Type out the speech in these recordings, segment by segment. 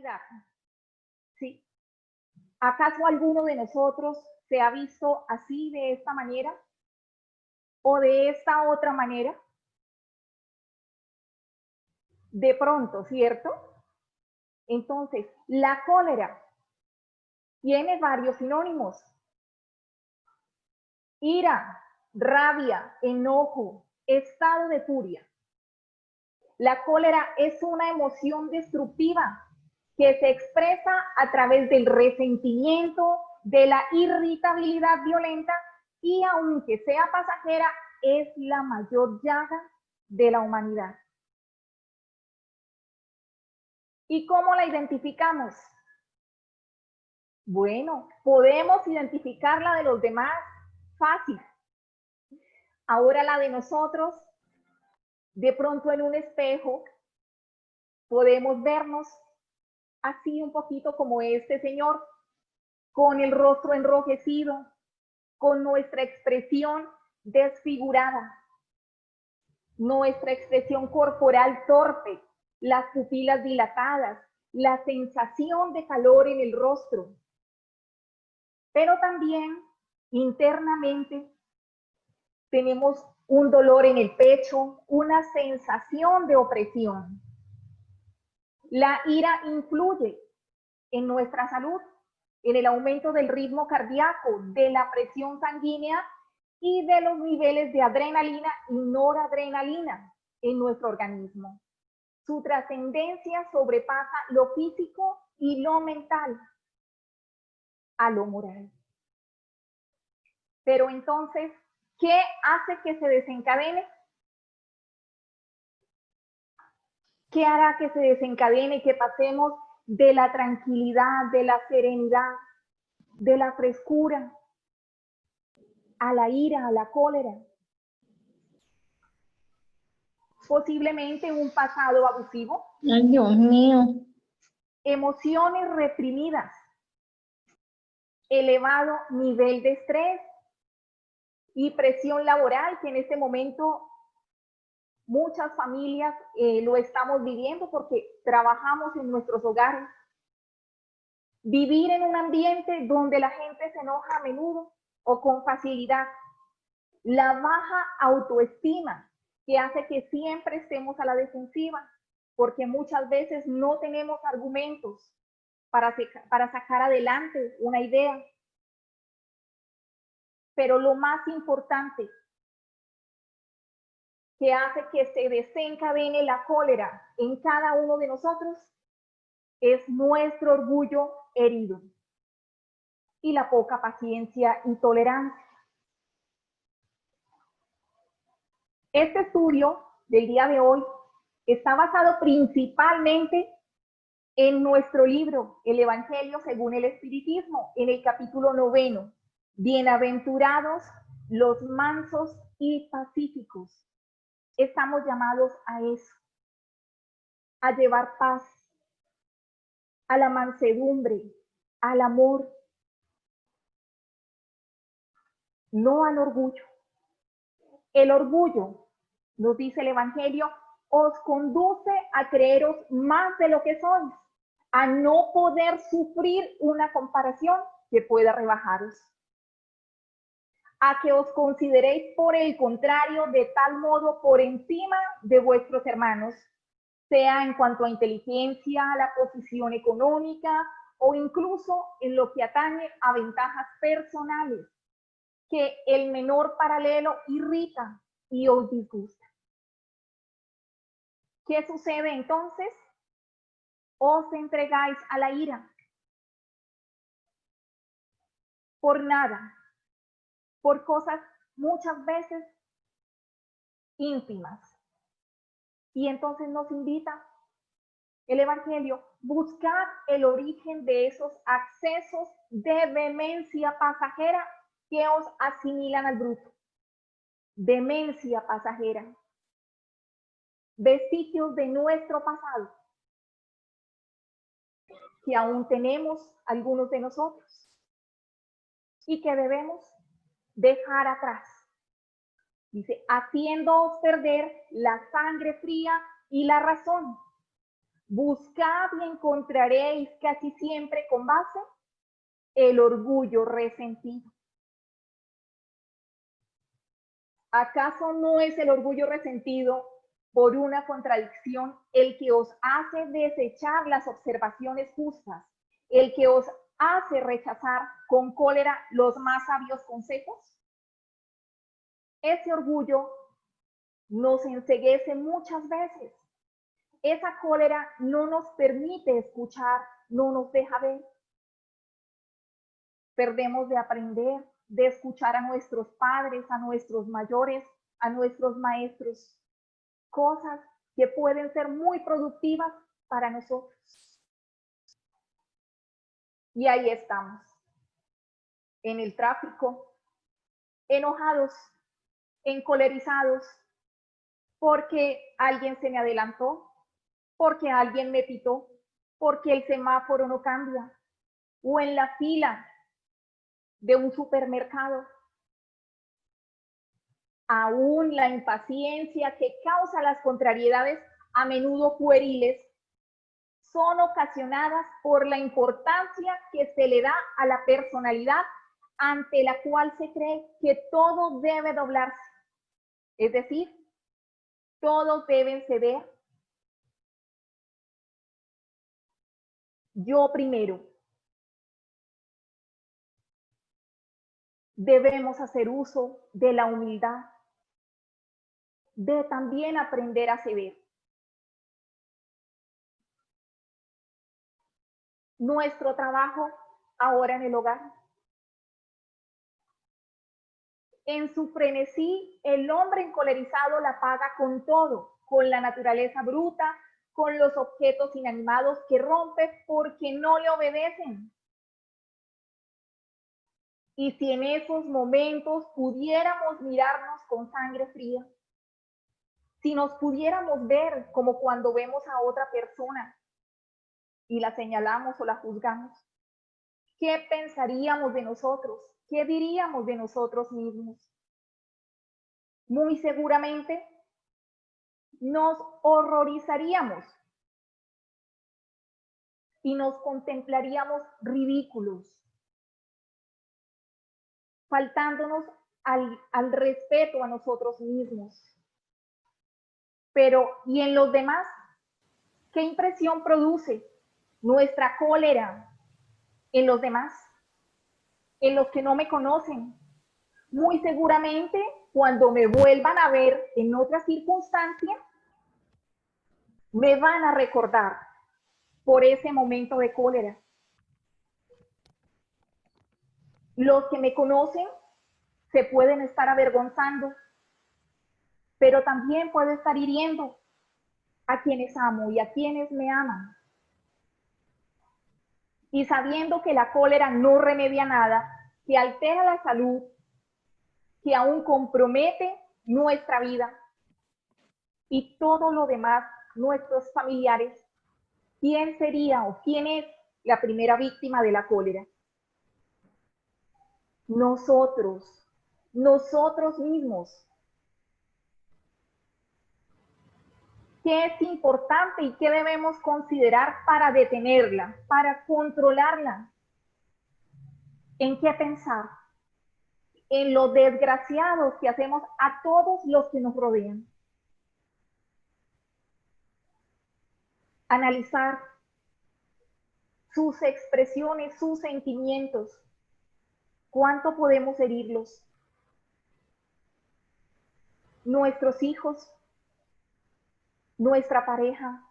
humanidad. ¿Sí? ¿Acaso alguno de nosotros se ha visto así, de esta manera? ¿O de esta otra manera? De pronto, ¿cierto? Entonces, la cólera tiene varios sinónimos. Ira, rabia, enojo, estado de furia. La cólera es una emoción destructiva que se expresa a través del resentimiento, de la irritabilidad violenta y, aunque sea pasajera, es la mayor llaga de la humanidad. ¿Y cómo la identificamos? Bueno, podemos identificarla de los demás fácil. Ahora la de nosotros, de pronto en un espejo, podemos vernos así un poquito como este señor, con el rostro enrojecido, con nuestra expresión desfigurada, nuestra expresión corporal torpe, las pupilas dilatadas, la sensación de calor en el rostro. Pero también internamente tenemos un dolor en el pecho, una sensación de opresión. La ira influye en nuestra salud, en el aumento del ritmo cardíaco, de la presión sanguínea y de los niveles de adrenalina y noradrenalina en nuestro organismo. Su trascendencia sobrepasa lo físico y lo mental a lo moral. Pero entonces, ¿qué hace que se desencadene? ¿Qué hará que se desencadene, que pasemos de la tranquilidad, de la serenidad, de la frescura, a la ira, a la cólera? Posiblemente un pasado abusivo. Ay, Dios mío. Emociones reprimidas, elevado nivel de estrés y presión laboral, que en este momento muchas familias lo estamos viviendo porque trabajamos en nuestros hogares. Vivir en un ambiente donde la gente se enoja a menudo o con facilidad. La baja autoestima, que hace que siempre estemos a la defensiva, porque muchas veces no tenemos argumentos para sacar adelante una idea. Pero lo más importante que hace que se desencadene la cólera en cada uno de nosotros es nuestro orgullo herido y la poca paciencia y tolerancia. Este estudio del día de hoy está basado principalmente en nuestro libro, El Evangelio según el Espiritismo, en el capítulo 9, Bienaventurados los mansos y pacíficos. Estamos llamados a eso, a llevar paz, a la mansedumbre, al amor, no al orgullo. El orgullo, nos dice el Evangelio, os conduce a creeros más de lo que sois, a no poder sufrir una comparación que pueda rebajaros, a que os consideréis por el contrario de tal modo por encima de vuestros hermanos, sea en cuanto a inteligencia, a la posición económica o incluso en lo que atañe a ventajas personales, que el menor paralelo irrita y os disgusta. ¿Qué sucede entonces? Os entregáis a la ira por nada, por cosas muchas veces íntimas. Y entonces nos invita el Evangelio, buscad el origen de esos accesos de demencia pasajera que os asimilan al bruto. Demencia pasajera. Vestigios de nuestro pasado que aún tenemos algunos de nosotros y que debemos dejar atrás. Dice, haciéndoos perder la sangre fría y la razón. Buscad y encontraréis casi siempre con base el orgullo resentido. ¿Acaso no es el orgullo resentido por una contradicción el que os hace desechar las observaciones justas, el que os hace rechazar con cólera los más sabios consejos? Ese orgullo nos enceguece muchas veces. Esa cólera no nos permite escuchar, no nos deja ver. Perdemos de aprender, de escuchar a nuestros padres, a nuestros mayores, a nuestros maestros, cosas que pueden ser muy productivas para nosotros. Y ahí estamos, en el tráfico, enojados, encolerizados, porque alguien se me adelantó, porque alguien me pitó, porque el semáforo no cambia, o en la fila de un supermercado. Aún la impaciencia que causa las contrariedades, a menudo pueriles, son ocasionadas por la importancia que se le da a la personalidad ante la cual se cree que todo debe doblarse. Es decir, todos deben ceder. Yo primero. Debemos hacer uso de la humildad, de también aprender a ceder. Nuestro trabajo ahora en el hogar. En su frenesí, el hombre encolerizado la paga con todo, con la naturaleza bruta, con los objetos inanimados que rompe porque no le obedecen. Y si en esos momentos pudiéramos mirarnos con sangre fría, si nos pudiéramos ver como cuando vemos a otra persona y la señalamos o la juzgamos, ¿qué pensaríamos de nosotros? ¿Qué diríamos de nosotros mismos? Muy seguramente nos horrorizaríamos y nos contemplaríamos ridículos, faltándonos al respeto a nosotros mismos. Pero, ¿y en los demás? ¿Qué impresión produce nuestra cólera en los demás? En los que no me conocen. Muy seguramente, cuando me vuelvan a ver en otra circunstancia, me van a recordar por ese momento de cólera. Los que me conocen se pueden estar avergonzando, pero también puedo estar hiriendo a quienes amo y a quienes me aman. Y sabiendo que la cólera no remedia nada, que altera la salud, que aún compromete nuestra vida y todo lo demás, nuestros familiares, ¿quién sería o quién es la primera víctima de la cólera? Nosotros, nosotros mismos. ¿Qué es importante y qué debemos considerar para detenerla, para controlarla? ¿En qué pensar? En lo desgraciados que hacemos a todos los que nos rodean. Analizar sus expresiones, sus sentimientos. ¿Cuánto podemos herirlos? Nuestros hijos, nuestra pareja.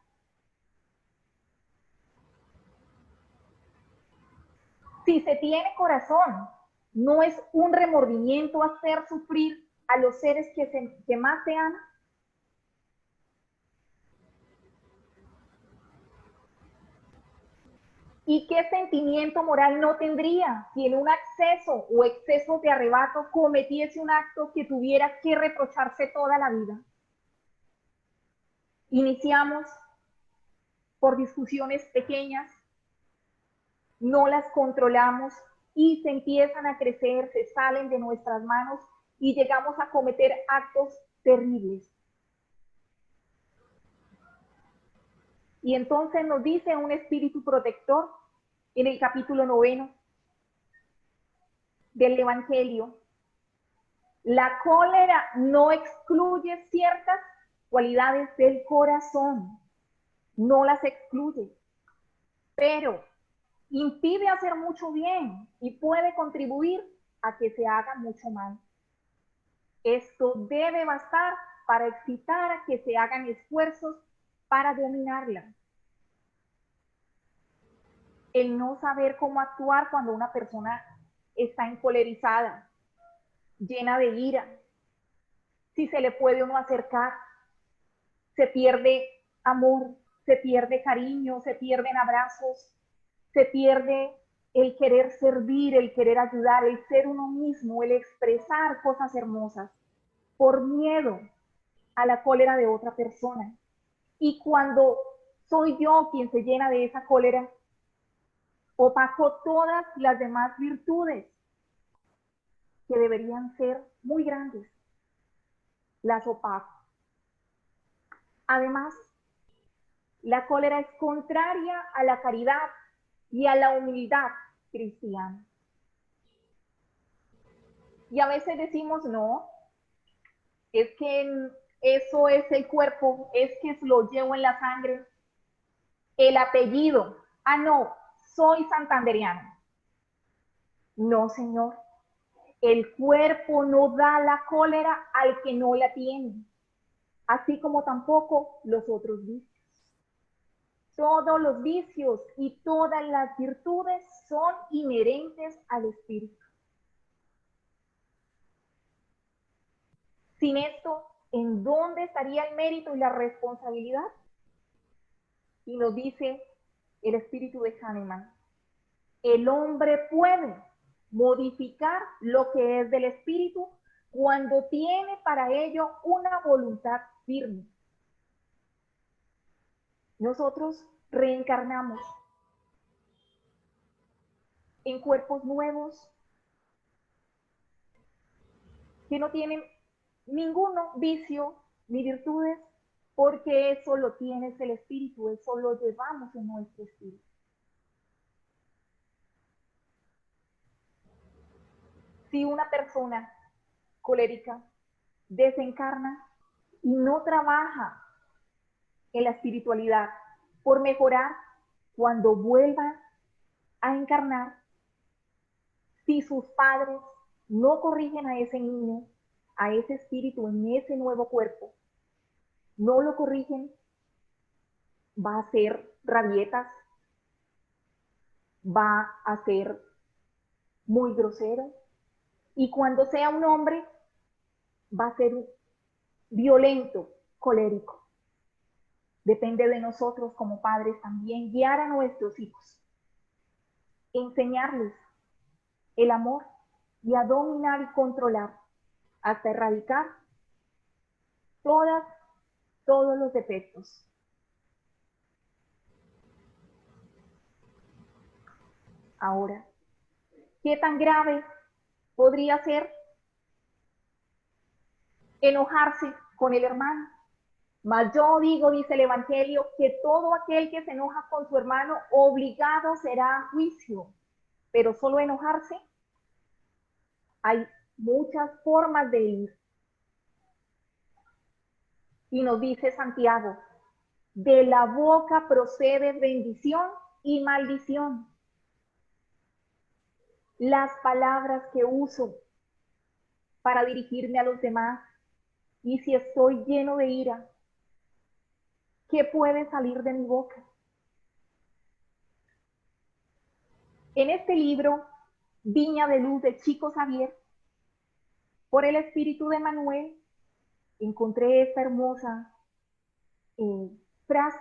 Si se tiene corazón, no es un remordimiento hacer sufrir a los seres que más se aman. ¿Y qué sentimiento moral no tendría si en un acceso o exceso de arrebato cometiese un acto que tuviera que reprocharse toda la vida? Iniciamos por discusiones pequeñas, no las controlamos y se empiezan a crecer, se salen de nuestras manos y llegamos a cometer actos terribles. Y entonces nos dice un espíritu protector en el capítulo 9 del Evangelio. La cólera no excluye ciertas cualidades del corazón, no las excluye, pero impide hacer mucho bien y puede contribuir a que se haga mucho mal. Esto debe bastar para excitar a que se hagan esfuerzos para dominarla. El no saber cómo actuar cuando una persona está encolerizada, llena de ira, si se le puede uno acercar, se pierde amor, se pierde cariño, se pierden abrazos, se pierde el querer servir, el querer ayudar, el ser uno mismo, el expresar cosas hermosas, por miedo a la cólera de otra persona. Y cuando soy yo quien se llena de esa cólera, opaco todas las demás virtudes que deberían ser muy grandes, las opaco. Además, la cólera es contraria a la caridad y a la humildad cristiana. Y a veces decimos, no, es que eso es el cuerpo, es que lo llevo en la sangre, el apellido, no, soy santandereano. No, señor, el cuerpo no da la cólera al que no la tiene, así como tampoco los otros vicios. Todos los vicios y todas las virtudes son inherentes al espíritu. Sin esto, ¿en dónde estaría el mérito y la responsabilidad? Y nos dice el espíritu de Hahnemann, el hombre puede modificar lo que es del espíritu cuando tiene para ello una voluntad firme. Nosotros reencarnamos en cuerpos nuevos que no tienen ninguno vicio ni virtudes, porque eso lo tiene el espíritu, eso lo llevamos en nuestro espíritu. Si una persona colérica desencarna y no trabaja en la espiritualidad por mejorar, cuando vuelva a encarnar, si sus padres no corrigen a ese niño, a ese espíritu en ese nuevo cuerpo, no lo corrigen, va a hacer rabietas, va a ser muy grosero, y cuando sea un hombre va a ser violento, colérico. Depende de nosotros como padres también guiar a nuestros hijos, enseñarles el amor y a dominar y controlar hasta erradicar todos los defectos. Ahora, ¿qué tan grave podría ser enojarse con el hermano? Mas yo digo, dice el Evangelio, que todo aquel que se enoja con su hermano obligado será a juicio. Pero solo enojarse, hay muchas formas de ir. Y nos dice Santiago, de la boca procede bendición y maldición. Las palabras que uso para dirigirme a los demás, y si estoy lleno de ira, ¿qué puede salir de mi boca? En este libro, Viña de Luz de Chico Xavier, por el espíritu de Manuel, encontré esta hermosa frase: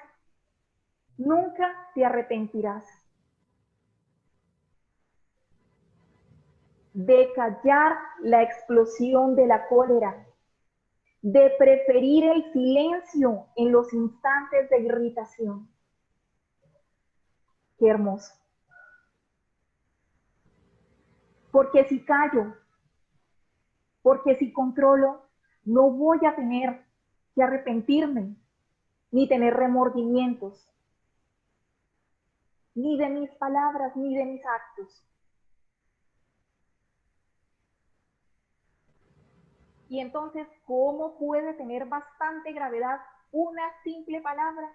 nunca te arrepentirás de callar la explosión de la cólera, de preferir el silencio en los instantes de irritación. Qué hermoso. Porque si callo, porque si controlo, no voy a tener que arrepentirme ni tener remordimientos. ni de mis palabras, ni de mis actos. Y entonces, ¿cómo puede tener bastante gravedad una simple palabra?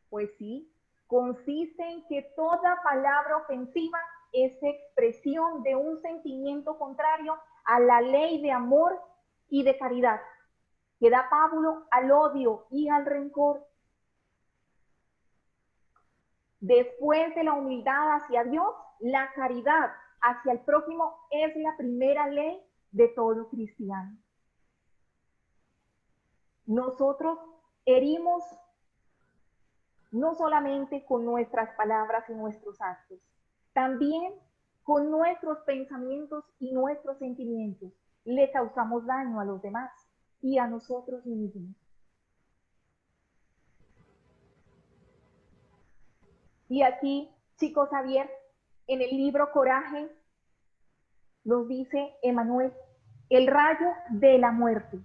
Pues sí, consiste en que toda palabra ofensiva es expresión de un sentimiento contrario a la ley de amor y de caridad, que da pábulo al odio y al rencor. Después de la humildad hacia Dios, la caridad hacia el prójimo es la primera ley de todo cristiano. Nosotros herimos no solamente con nuestras palabras y nuestros actos, también con nuestros pensamientos y nuestros sentimientos le causamos daño a los demás y a nosotros mismos. Y aquí, chicos, Javier, en el libro Coraje, nos dice Emmanuel, el rayo de la muerte.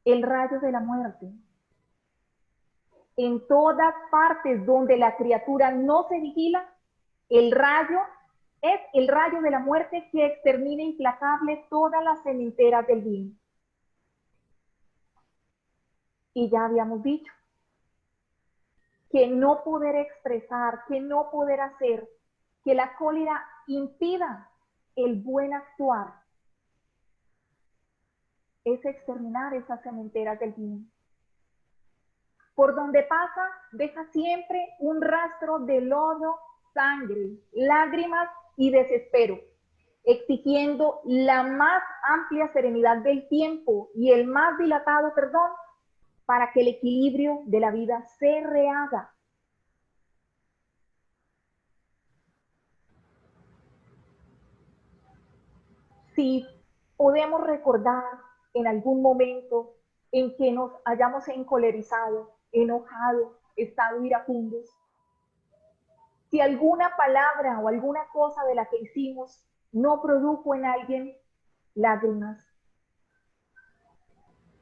El rayo de la muerte. En todas partes donde la criatura no se vigila, el rayo es el rayo de la muerte que extermina implacable todas las cementeras del bien. Y ya habíamos dicho que no poder expresar, que no poder hacer, que la cólera impida el buen actuar, es exterminar esas cementeras del bien. Por donde pasa, deja siempre un rastro de lodo, sangre, lágrimas y desespero, exigiendo la más amplia serenidad del tiempo y el más dilatado perdón para que el equilibrio de la vida se rehaga. Si podemos recordar en algún momento en que nos hayamos encolerizado, enojado, estado iracundos, si alguna palabra o alguna cosa de la que hicimos no produjo en alguien lágrimas,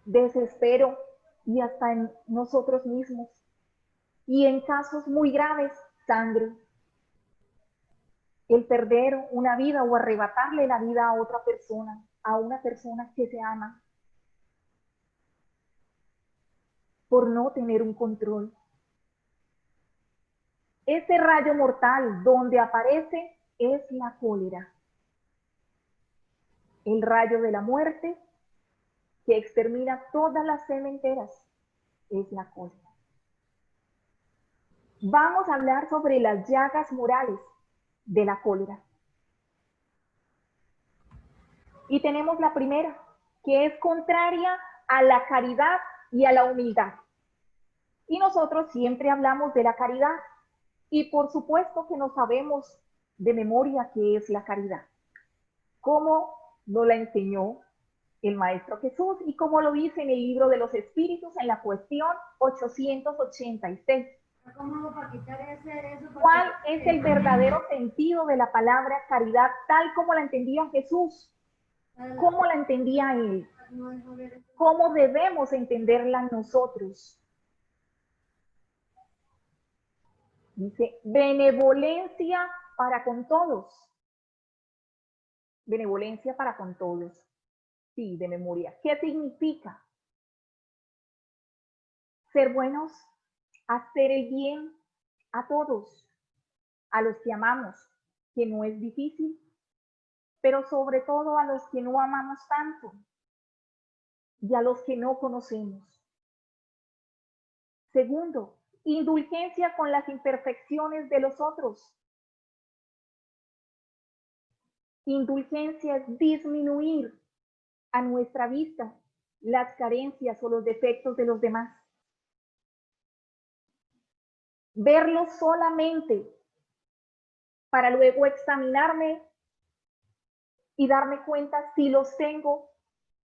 desespero y hasta en nosotros mismos, y en casos muy graves, sangre, el perder una vida o arrebatarle la vida a otra persona, a una persona que se ama, por no tener un control. Ese rayo mortal donde aparece es la cólera, el rayo de la muerte que extermina todas las cementeras, es la cólera. Vamos a hablar sobre las llagas morales de la cólera. Y tenemos la primera, que es contraria a la caridad y a la humildad. Y nosotros siempre hablamos de la caridad. Y por supuesto que no sabemos de memoria qué es la caridad. ¿Cómo nos la enseñó el Maestro Jesús? Y como lo dice en el libro de los Espíritus en la cuestión 886. ¿Cuál es el verdadero sentido de la palabra caridad tal como la entendía Jesús? ¿Cómo la entendía él? ¿Cómo debemos entenderla nosotros? Dice, benevolencia para con todos. Benevolencia para con todos. Sí, de memoria. ¿Qué significa? Ser buenos, hacer el bien a todos, a los que amamos, que no es difícil, pero sobre todo a los que no amamos tanto y a los que no conocemos. Segundo, indulgencia con las imperfecciones de los otros. Indulgencia es disminuir a nuestra vista las carencias o los defectos de los demás. Verlos solamente para luego examinarme y darme cuenta si los tengo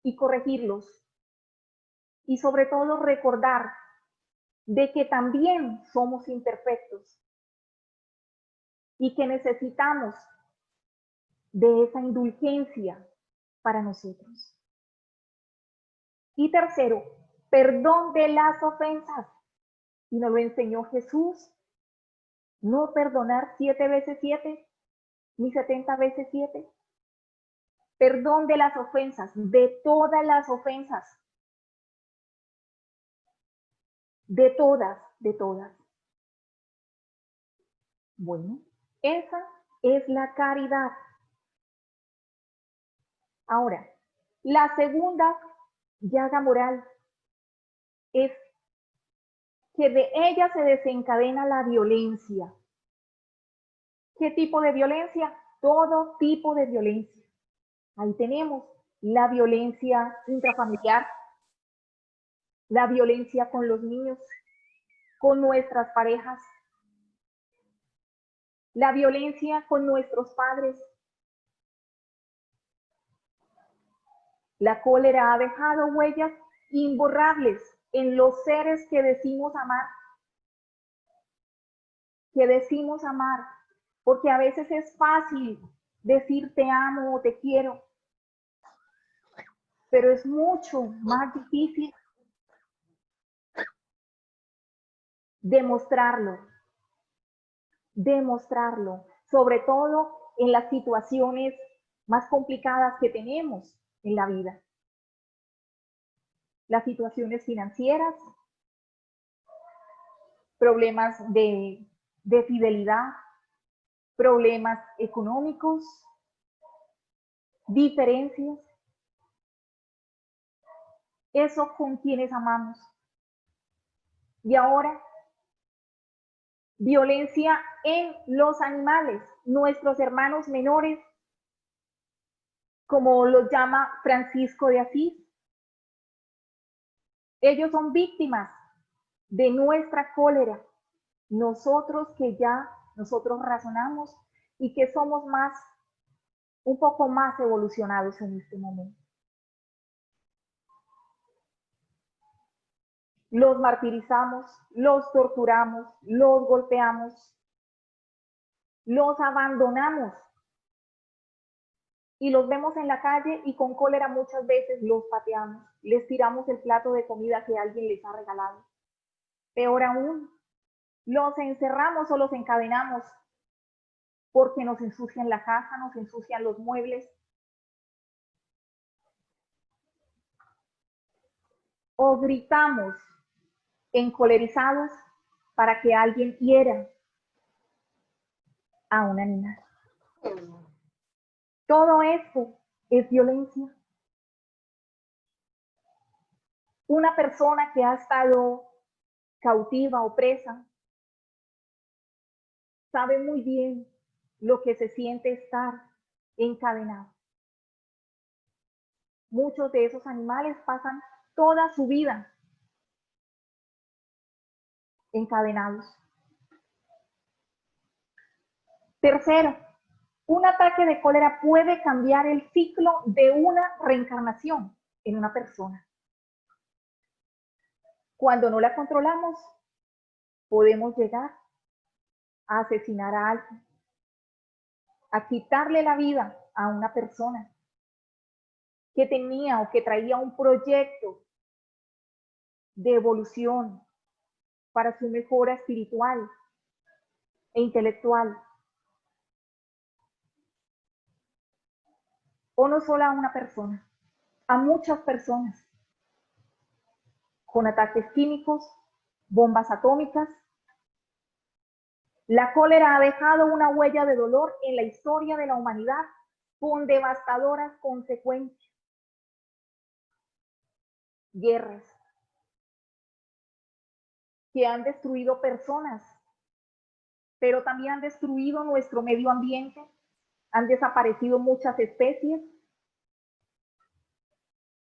y corregirlos. Y sobre todo recordar de que también somos imperfectos y que necesitamos de esa indulgencia para nosotros. Y tercero, perdón de las ofensas. Y nos lo enseñó Jesús. No perdonar 7 veces 7, ni 70 veces 7. Perdón de las ofensas, de todas las ofensas. De todas, de todas. Bueno, esa es la caridad. Ahora, la segunda llaga moral es que de ella se desencadena la violencia. ¿Qué tipo de violencia? Todo tipo de violencia. Ahí tenemos la violencia intrafamiliar, la violencia con los niños, con nuestras parejas, la violencia con nuestros padres. La cólera ha dejado huellas imborrables en los seres que decimos amar. Porque a veces es fácil decir te amo o te quiero, pero es mucho más difícil demostrarlo, sobre todo en las situaciones más complicadas que tenemos en la vida. Las situaciones financieras, problemas de fidelidad, problemas económicos, diferencias. Eso con quienes amamos. Y ahora, violencia en los animales, nuestros hermanos menores, como los llama Francisco de Asís. Ellos son víctimas de nuestra cólera. Nosotros razonamos y que somos un poco más evolucionados en este momento. Los martirizamos, los torturamos, los golpeamos, los abandonamos y los vemos en la calle y con cólera muchas veces los pateamos, les tiramos el plato de comida que alguien les ha regalado. Peor aún, los encerramos o los encadenamos porque nos ensucian la casa, nos ensucian los muebles. O gritamos encolerizados para que alguien hiera a un animal. Todo esto es violencia. Una persona que ha estado cautiva o presa sabe muy bien lo que se siente estar encadenado. Muchos de esos animales pasan toda su vida encadenados. Tercero, un ataque de cólera puede cambiar el ciclo de una reencarnación en una persona. Cuando no la controlamos, podemos llegar a asesinar a alguien, a quitarle la vida a una persona que tenía o que traía un proyecto de evolución para su mejora espiritual e intelectual. O no solo a una persona, a muchas personas, con ataques químicos, bombas atómicas. La cólera ha dejado una huella de dolor en la historia de la humanidad con devastadoras consecuencias. Guerras que han destruido personas, pero también han destruido nuestro medio ambiente, han desaparecido muchas especies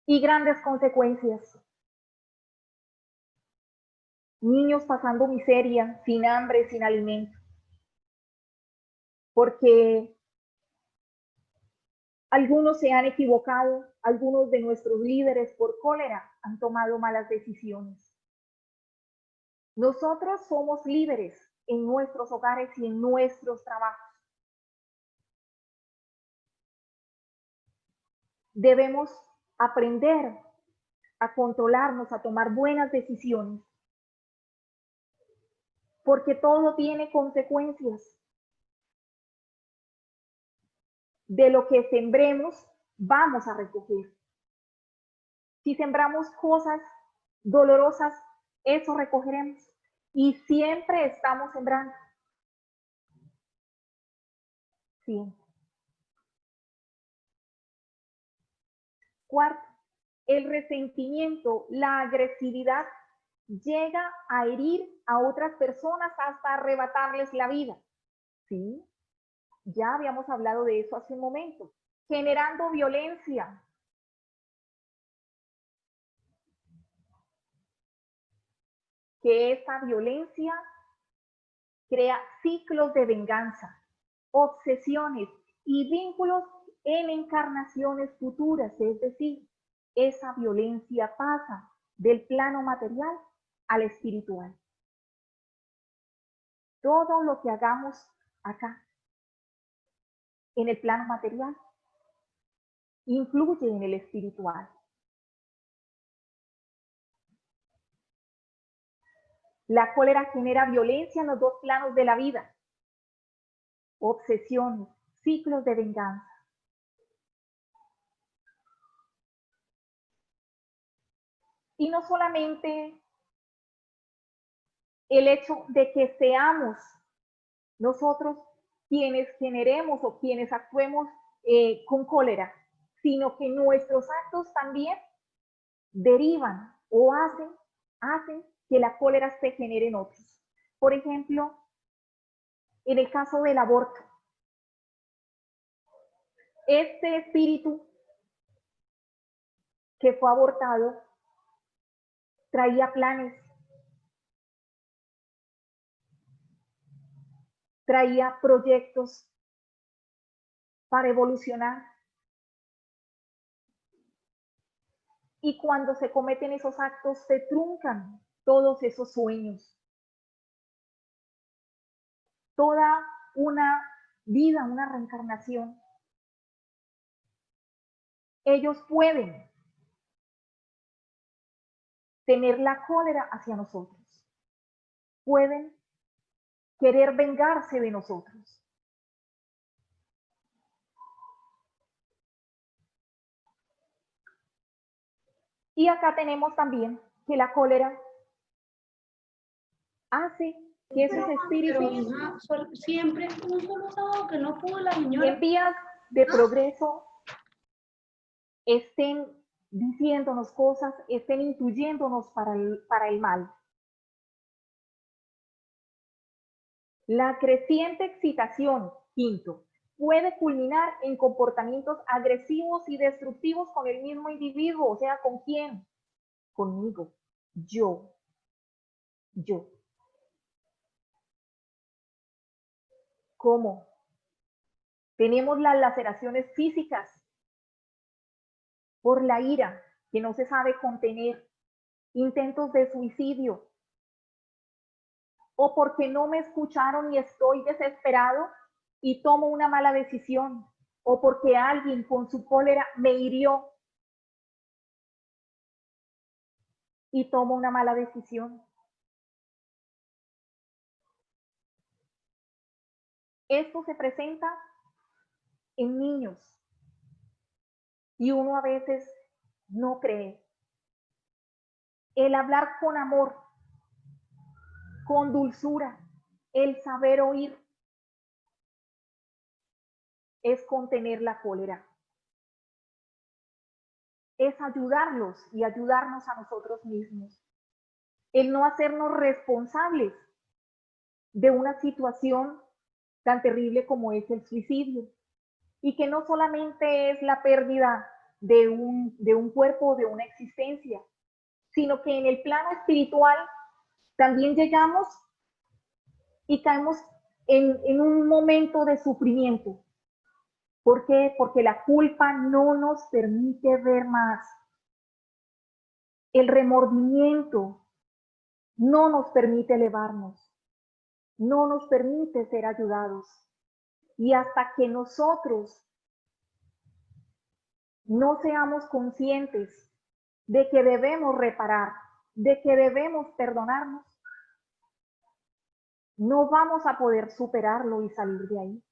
y grandes consecuencias. Niños pasando miseria, sin hambre, sin alimento, porque algunos se han equivocado, algunos de nuestros líderes por cólera han tomado malas decisiones. Nosotros somos líderes en nuestros hogares y en nuestros trabajos. Debemos aprender a controlarnos, a tomar buenas decisiones porque todo tiene consecuencias. De lo que sembremos, vamos a recoger. Si sembramos cosas dolorosas, eso recogeremos. Y siempre estamos sembrando. Sí. Cuarto, el resentimiento, la agresividad llega a herir a otras personas hasta arrebatarles la vida. ¿Sí? Ya habíamos hablado de eso hace un momento. Generando violencia. Que esa violencia crea ciclos de venganza, obsesiones y vínculos en encarnaciones futuras, es decir, esa violencia pasa del plano material al espiritual. Todo lo que hagamos acá, en el plano material, influye en el espiritual. La cólera genera violencia en los dos planos de la vida, obsesiones, ciclos de venganza. Y no solamente el hecho de que seamos nosotros quienes generemos o quienes actuemos con cólera, sino que nuestros actos también derivan o hacen que la cólera se genere en otros. Por ejemplo, en el caso del aborto, este espíritu que fue abortado traía planes, traía proyectos para evolucionar. Y cuando se cometen esos actos, se truncan todos esos sueños. Toda una vida, una reencarnación. Ellos pueden tener la cólera hacia nosotros. Pueden querer vengarse de nosotros. Y acá tenemos también que la cólera hace que esos espíritus siempre un solo sábado que no pudo la señora. En vías de progreso estén diciéndonos cosas, estén intuyéndonos para el mal. La creciente excitación, quinto, puede culminar en comportamientos agresivos y destructivos con el mismo individuo. O sea, ¿con quién? Conmigo. Yo. ¿Cómo? Tenemos las laceraciones físicas por la ira que no se sabe contener, intentos de suicidio, o porque no me escucharon y estoy desesperado y tomo una mala decisión, o porque alguien con su cólera me hirió y tomo una mala decisión. Esto se presenta en niños y uno a veces no cree. El hablar con amor, con dulzura, el saber oír, es contener la cólera. Es ayudarlos y ayudarnos a nosotros mismos. El no hacernos responsables de una situación tan terrible como es el suicidio. Y que no solamente es la pérdida de un cuerpo, de una existencia, sino que en el plano espiritual también llegamos y caemos en un momento de sufrimiento. ¿Por qué? Porque la culpa no nos permite ver más. El remordimiento no nos permite elevarnos, no nos permite ser ayudados. Y hasta que nosotros no seamos conscientes de que debemos reparar, de que debemos perdonarnos, no vamos a poder superarlo y salir de ahí.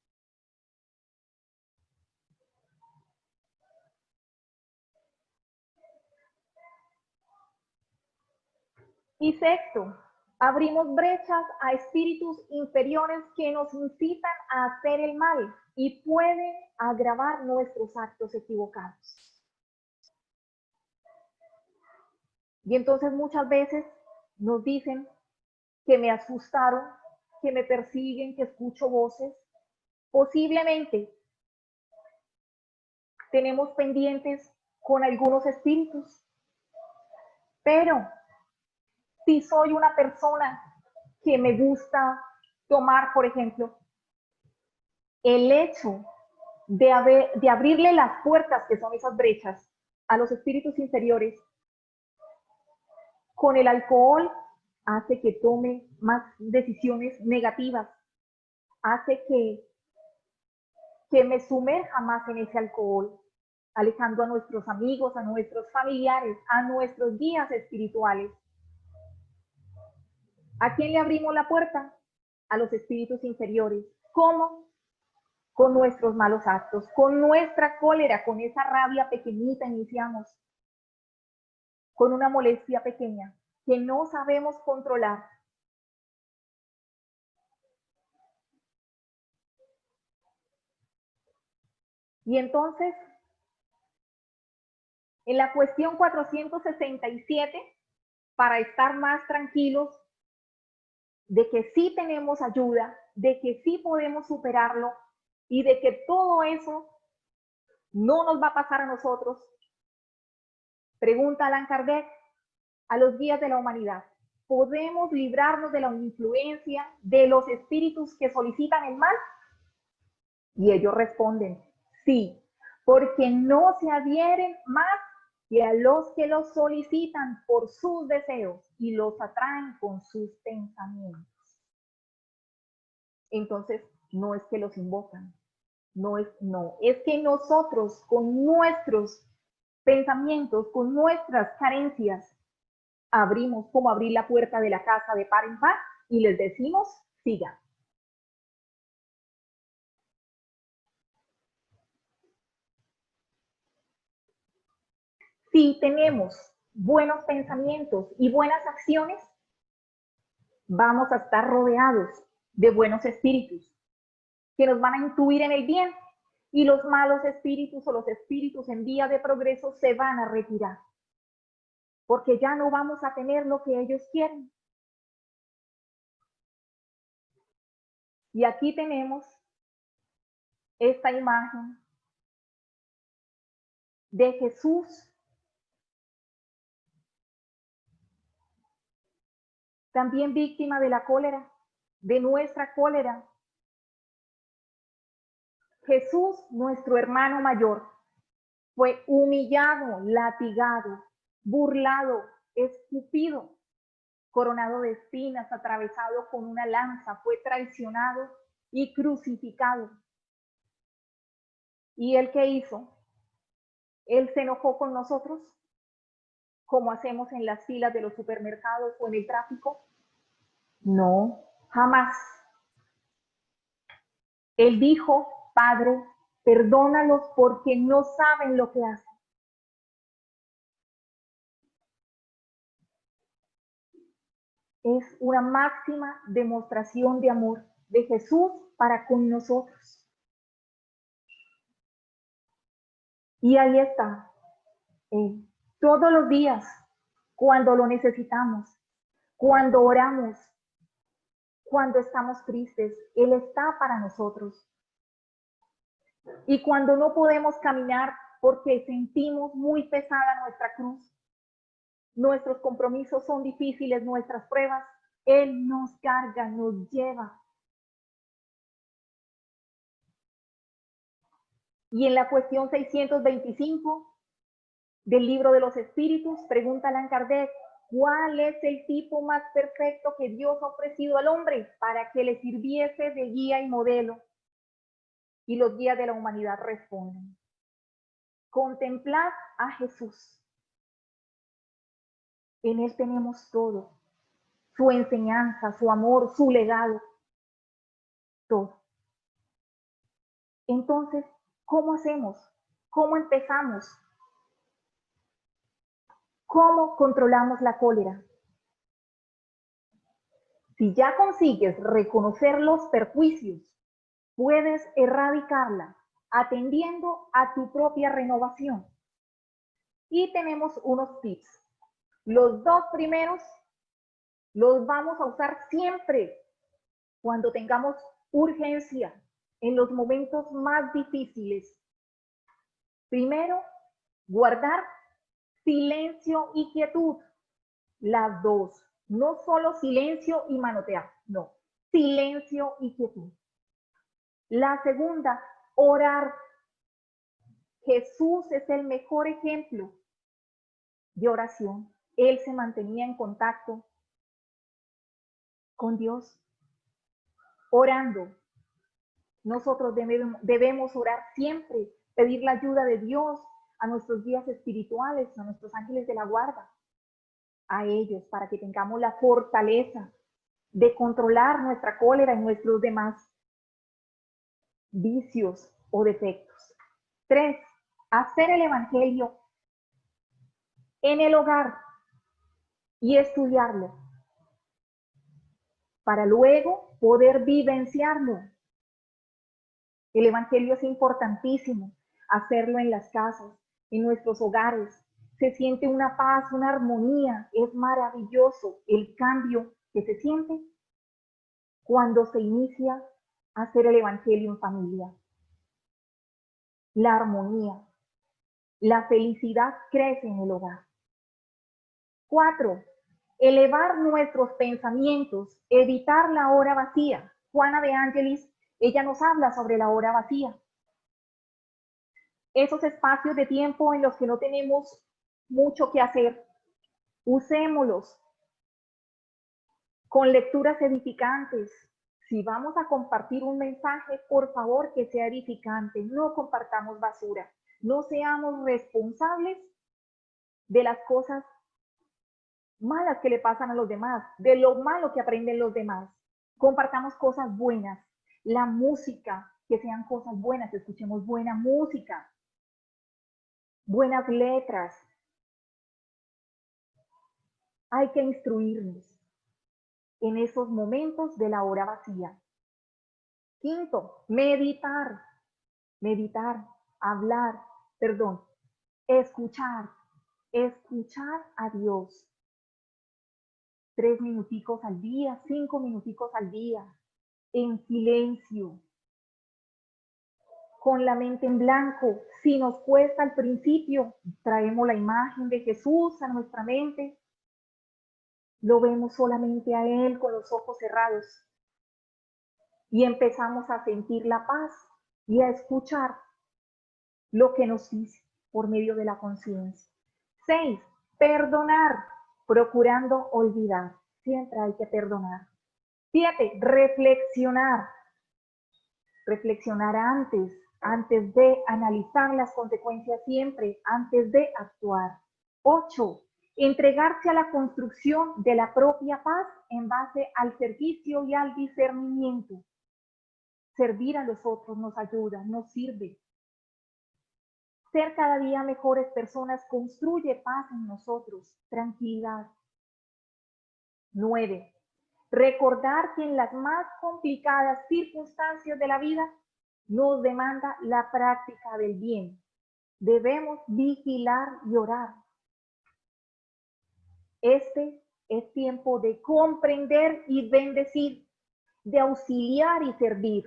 Y sexto, abrimos brechas a espíritus inferiores que nos incitan a hacer el mal y pueden agravar nuestros actos equivocados. Y entonces muchas veces nos dicen que me asustaron, que me persiguen, que escucho voces. Posiblemente tenemos pendientes con algunos espíritus, pero si soy una persona que me gusta tomar, por ejemplo, el hecho de abrirle las puertas, que son esas brechas, a los espíritus inferiores, con el alcohol hace que tome más decisiones negativas, hace que me sumerja más en ese alcohol, alejando a nuestros amigos, a nuestros familiares, a nuestros guías espirituales. ¿A quién le abrimos la puerta? A los espíritus inferiores. ¿Cómo? Con nuestros malos actos, con nuestra cólera, con esa rabia pequeñita iniciamos, con una molestia pequeña que no sabemos controlar. Y entonces, en la cuestión 467, para estar más tranquilos de que sí tenemos ayuda, de que sí podemos superarlo y de que todo eso no nos va a pasar a nosotros, pregunta Allan Kardec a los guías de la humanidad: ¿podemos librarnos de la influencia de los espíritus que solicitan el mal? Y ellos responden: sí, porque no se adhieren más que a los que los solicitan por sus deseos y los atraen con sus pensamientos. Entonces, no es que los invocan, es que nosotros con nuestros pensamientos, con nuestras carencias, abrimos como abrir la puerta de la casa de par en par y les decimos: sigan. Si tenemos buenos pensamientos y buenas acciones, vamos a estar rodeados de buenos espíritus que nos van a intuir en el bien, y los malos espíritus o los espíritus en vía de progreso se van a retirar, porque ya no vamos a tener lo que ellos quieren. Y aquí tenemos esta imagen de Jesús también víctima de la cólera, de nuestra cólera. Jesús, nuestro hermano mayor, fue humillado, latigado, burlado, escupido, coronado de espinas, atravesado con una lanza, fue traicionado y crucificado. ¿Y él qué hizo? ¿Él se enojó con nosotros, como hacemos en las filas de los supermercados o en el tráfico? No, jamás. Él dijo: Padre, perdónalos porque no saben lo que hacen. Es una máxima demostración de amor de Jesús para con nosotros. Y ahí está, todos los días, cuando lo necesitamos, cuando oramos, cuando estamos tristes, Él está para nosotros. Y cuando no podemos caminar porque sentimos muy pesada nuestra cruz, nuestros compromisos son difíciles, nuestras pruebas, Él nos carga, nos lleva. Y en la cuestión 625 del libro de los espíritus, pregunta Allan Kardec: ¿cuál es el tipo más perfecto que Dios ha ofrecido al hombre para que le sirviese de guía y modelo? Y los guías de la humanidad responden: contemplad a Jesús. En Él tenemos todo: su enseñanza, su amor, su legado. todo. Entonces, ¿cómo hacemos? ¿Cómo empezamos? ¿Cómo controlamos la cólera? Si ya consigues reconocer los perjuicios, puedes erradicarla atendiendo a tu propia renovación. Y tenemos unos tips. Los dos primeros los vamos a usar siempre cuando tengamos urgencia, en los momentos más difíciles. Primero, guardar silencio y quietud. Las dos. No solo silencio y manotear, no. Silencio y quietud. La segunda, orar. Jesús es el mejor ejemplo de oración. Él se mantenía en contacto con Dios, orando. Nosotros debemos orar siempre, pedir la ayuda de Dios a nuestros guías espirituales, a nuestros ángeles de la guarda, a ellos, para que tengamos la fortaleza de controlar nuestra cólera y nuestros demás vicios o defectos. 3. Hacer el evangelio en el hogar y estudiarlo, para luego poder vivenciarlo. El evangelio es importantísimo, hacerlo en las casas, en nuestros hogares. Se siente una paz, una armonía. Es maravilloso el cambio que se siente cuando se inicia a hacer el evangelio en familia. La armonía, la felicidad crece en el hogar. 4. Elevar nuestros pensamientos, evitar la hora vacía. Juana de Ángelis, ella nos habla sobre la hora vacía. Esos espacios de tiempo en los que no tenemos mucho que hacer, usémoslos con lecturas edificantes. Si vamos a compartir un mensaje, por favor que sea edificante, no compartamos basura, no seamos responsables de las cosas malas que le pasan a los demás, de lo malo que aprenden los demás. Compartamos cosas buenas, la música, que sean cosas buenas, escuchemos buena música, buenas letras. Hay que instruirnos en esos momentos de la hora vacía. 5, meditar, escuchar a Dios. 3 minuticos al día, 5 minuticos al día, en silencio, con la mente en blanco. Si nos cuesta al principio, traemos la imagen de Jesús a nuestra mente, lo vemos solamente a Él con los ojos cerrados y empezamos a sentir la paz y a escuchar lo que nos dice por medio de la conciencia. 6, perdonar, procurando olvidar. Siempre hay que perdonar. 7, reflexionar antes de analizar las consecuencias siempre, antes de actuar. 8, entregarse a la construcción de la propia paz en base al servicio y al discernimiento. Servir a los otros nos ayuda, nos sirve. Ser cada día mejores personas construye paz en nosotros, tranquilidad. 9, recordar que en las más complicadas circunstancias de la vida nos demanda la práctica del bien. Debemos vigilar y orar. Este es tiempo de comprender y bendecir, de auxiliar y servir.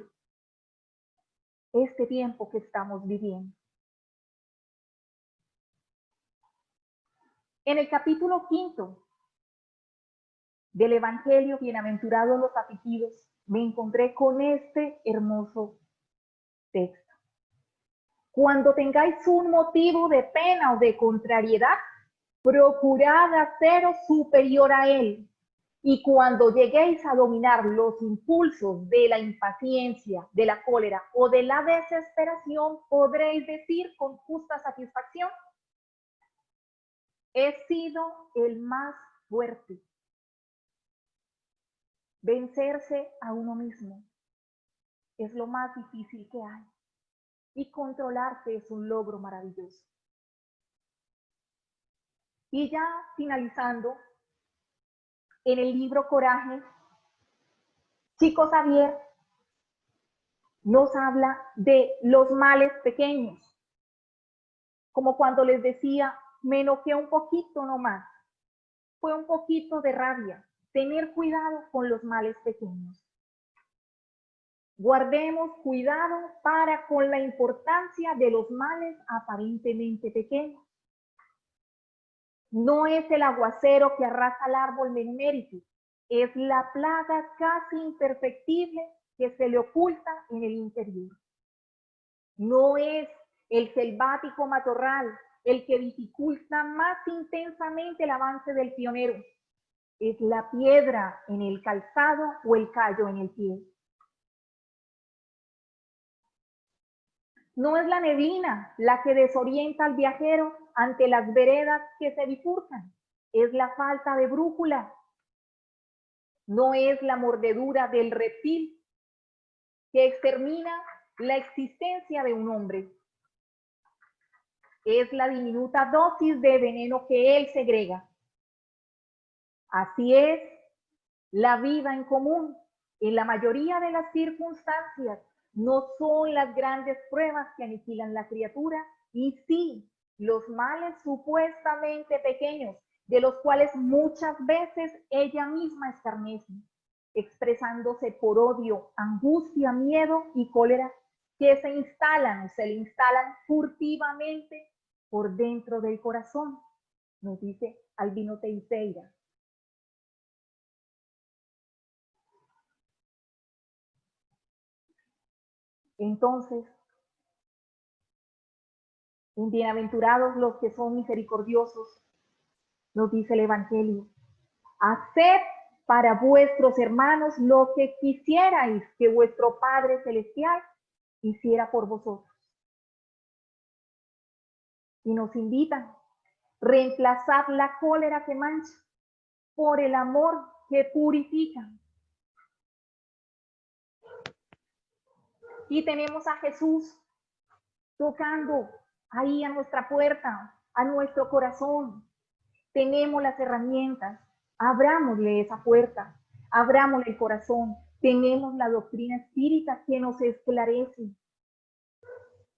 Este tiempo que estamos viviendo. En el capítulo 5 del Evangelio, bienaventurados los afligidos, me encontré con este hermoso texto. Cuando tengáis un motivo de pena o de contrariedad, procurad haceros superior a él. Y cuando lleguéis a dominar los impulsos de la impaciencia, de la cólera o de la desesperación, podréis decir con justa satisfacción: he sido el más fuerte. Vencerse a uno mismo. es lo más difícil que hay. Y controlarse es un logro maravilloso. Y ya finalizando, en el libro Coraje, Chico Xavier nos habla de los males pequeños. Como cuando les decía, me enojé un poquito nomás. Fue un poquito de rabia. Tener cuidado con los males pequeños. Guardemos cuidado para con la importancia de los males aparentemente pequeños. No es el aguacero que arrasa el árbol benemérito, es la plaga casi imperceptible que se le oculta en el interior. No es el selvático matorral el que dificulta más intensamente el avance del pionero, es la piedra en el calzado o el callo en el pie. No es la neblina la que desorienta al viajero ante las veredas que se bifurcan, es la falta de brújula. No es la mordedura del reptil que extermina la existencia de un hombre. Es la diminuta dosis de veneno que él segrega. Así es la vida en común. En la mayoría de las circunstancias no son las grandes pruebas que aniquilan la criatura, y sí los males supuestamente pequeños, de los cuales muchas veces ella misma escarnece, expresándose por odio, angustia, miedo y cólera, que se instalan o se le instalan furtivamente por dentro del corazón, nos dice Albino Teixeira. Entonces, bienaventurados los que son misericordiosos, nos dice el Evangelio. Haced para vuestros hermanos lo que quisierais que vuestro Padre Celestial hiciera por vosotros. Y nos invitan, reemplazad la cólera que mancha por el amor que purifica. Y tenemos a Jesús tocando ahí a nuestra puerta, a nuestro corazón. Tenemos las herramientas, abrámosle esa puerta, abrámosle el corazón. Tenemos la doctrina espírita que nos esclarece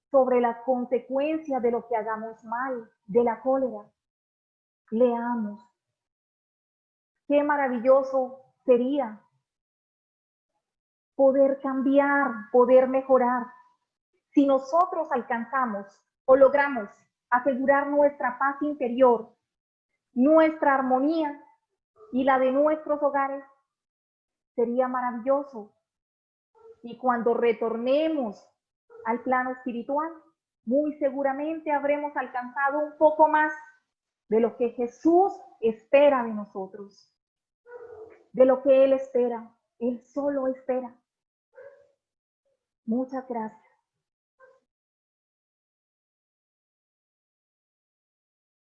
sobre las consecuencias de lo que hagamos mal, de la cólera. Leamos. Qué maravilloso sería poder cambiar, poder mejorar. Si nosotros alcanzamos o logramos asegurar nuestra paz interior, nuestra armonía y la de nuestros hogares, sería maravilloso. Y cuando retornemos al plano espiritual, muy seguramente habremos alcanzado un poco más de lo que Jesús espera de nosotros, de lo que Él espera. Él solo espera. Muchas gracias.